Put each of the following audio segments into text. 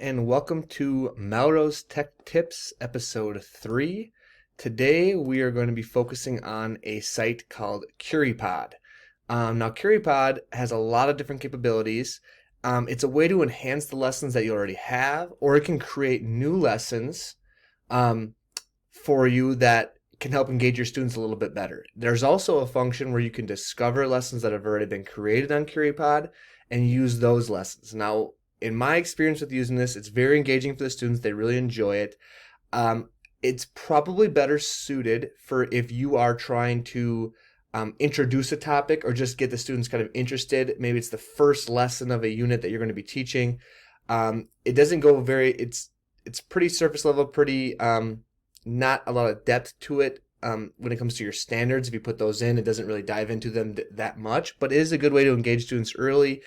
and welcome to Melrose Tech Tips episode 3. Today we are going to be focusing on a site called Curipod. Now Curipod has a lot of different capabilities. It's a way to enhance the lessons that you already have, or it can create new lessons um, for you that can help engage your students a little bit better. There's also a function where you can discover lessons that have already been created on Curipod and use those lessons. Now, in my experience with using this, it's very engaging for the students. They really enjoy it. It's probably better suited for if you are trying to introduce a topic or just get the students kind of interested. Maybe it's the first lesson of a unit that you're going to be teaching. It doesn't go it's pretty surface level, pretty not a lot of depth to it when it comes to your standards. If you put those in, it doesn't really dive into them that much, but it is a good way to engage students early.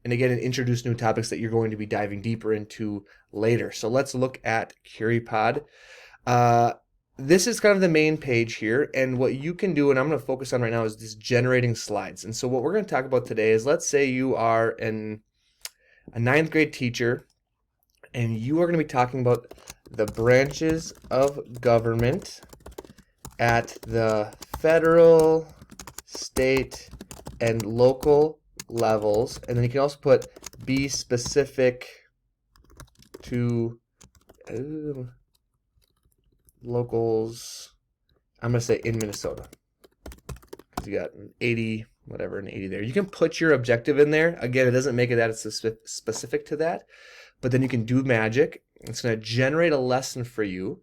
And again, introduce new topics that you're going to be diving deeper into later. So let's look at Curipod. This is kind of the main page here, and what you can do, and I'm going to focus on right now, is this generating slides. And so what we're going to talk about today is, let's say you are a ninth grade teacher, and you are going to be talking about the branches of government at the federal, state, and local levels, and then you can also put be specific to locals. I'm going to say in Minnesota, because you got an 80, whatever, an 80 there. You can put your objective in there. Again, it doesn't make it that it's specific to that, but then you can do magic. It's going to generate a lesson for you.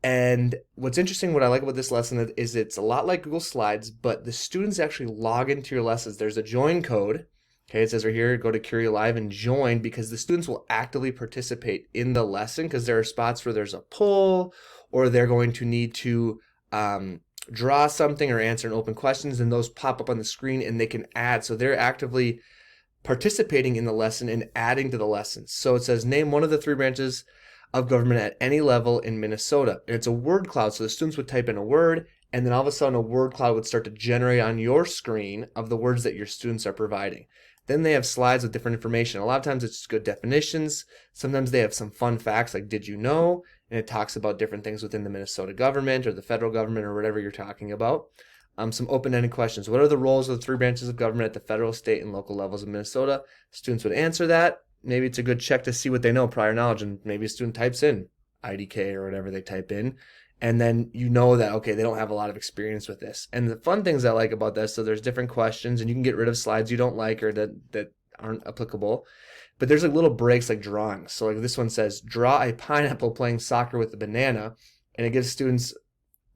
And what's interesting, what I like about this lesson is it's a lot like Google Slides, but the students actually log into your lessons. There's a join code. Okay, it says right here, go to Curio Live and join, because the students will actively participate in the lesson, because there are spots where there's a poll, or they're going to need to draw something or answer an open questions, and those pop up on the screen and they can add. So they're actively participating in the lesson and adding to the lesson. So it says, name one of the 3 branches of government at any level in Minnesota. And it's a word cloud, so the students would type in a word, and then all of a sudden a word cloud would start to generate on your screen of the words that your students are providing. Then they have slides with different information. A lot of times it's just good definitions. Sometimes they have some fun facts like did you know, and it talks about different things within the Minnesota government or the federal government or whatever you're talking about. Some open-ended questions. What are the roles of the 3 branches of government at the federal, state, and local levels of Minnesota? Students would answer that. Maybe it's a good check to see what they know, prior knowledge, and maybe a student types in IDK or whatever they type in, and then you know that, okay, they don't have a lot of experience with this. And the fun things I like about this, so there's different questions, and you can get rid of slides you don't like or that aren't applicable, but there's like little breaks like drawings. So like this one says, draw a pineapple playing soccer with a banana, and it gives students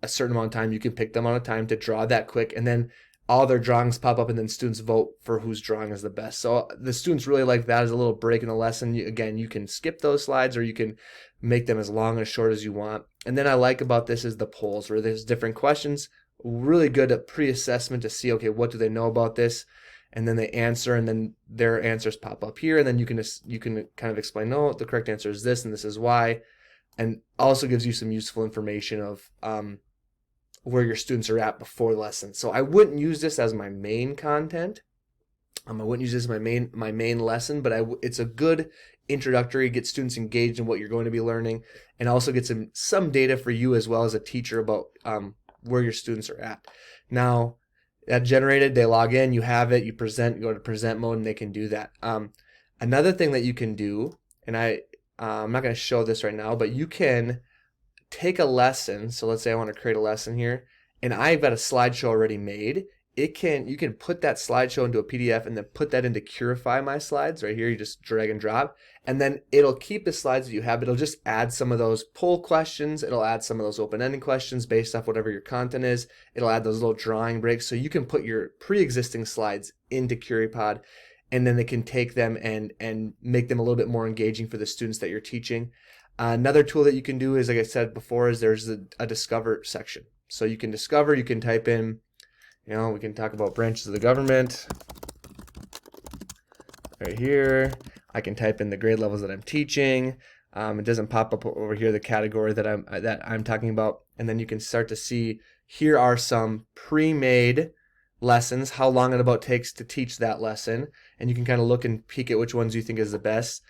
a certain amount of time. You can pick them on a time to draw that quick, and then all their drawings pop up, and then students vote for whose drawing is the best. So the students really like that as a little break in the lesson. Again, you can skip those slides, or you can make them as long or short as you want. And then I like about this is the polls, where there's different questions, really good at pre-assessment to see, okay, what do they know about this? And then they answer, and then their answers pop up here, and then you can kind of explain, no, the correct answer is this, and this is why. And also gives you some useful information of where your students are at before the lesson. So I wouldn't use this as my main content. I wouldn't use this as my main lesson, but it's a good introductory, get students engaged in what you're going to be learning, and also get some data for you as well as a teacher about where your students are at. Now, that generated, they log in, you have it, you present, you go to present mode, and they can do that. Another thing that you can do, and I'm not going to show this right now, but you can take a lesson. So let's say I want to create a lesson here, and I've got a slideshow already made. You can put that slideshow into a PDF and then put that into Curify My Slides right here. You just drag and drop, and then it'll keep the slides that you have. It'll just add some of those poll questions. It'll add some of those open-ended questions based off whatever your content is. It'll add those little drawing breaks, so you can put your pre-existing slides into Curipod, and then they can take them and make them a little bit more engaging for the students that you're teaching. Another tool that you can do is, like I said before, is there's a discover section. So you can discover, you can type in, we can talk about branches of the government right here. I can type in the grade levels that I'm teaching. It doesn't pop up over here the category that I'm talking about, and then you can start to see here are some pre-made lessons, how long it about takes to teach that lesson, and you can kind of look and peek at which ones you think is the best.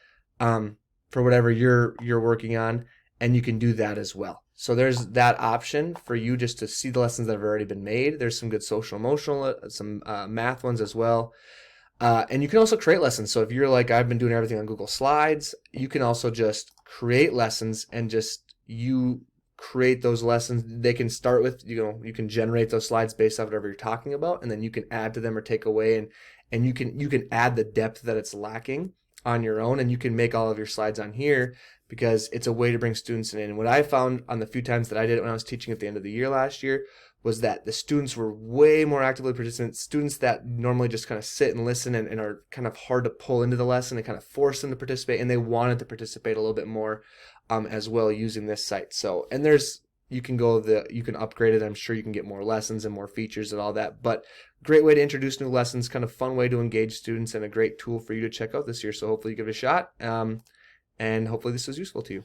for whatever you're working on, and you can do that as well. So there's that option for you just to see the lessons that have already been made. There's some good social emotional, some math ones as well. And you can also create lessons. So if you're like, I've been doing everything on Google Slides, you can also just create lessons and just you create those lessons. They can start with, you can generate those slides based off whatever you're talking about, and then you can add to them or take away, and you can add the depth that it's lacking on your own, and you can make all of your slides on here because it's a way to bring students in. And what I found on the few times that I did it when I was teaching at the end of the year last year was that the students were way more actively participant. Students that normally just kind of sit and listen and are kind of hard to pull into the lesson and kind of force them to participate, and they wanted to participate a little bit more as well using this site. So, and you can upgrade it. I'm sure you can get more lessons and more features and all that, but great way to introduce new lessons, kind of fun way to engage students, and a great tool for you to check out this year. So hopefully you give it a shot, and hopefully this was useful to you.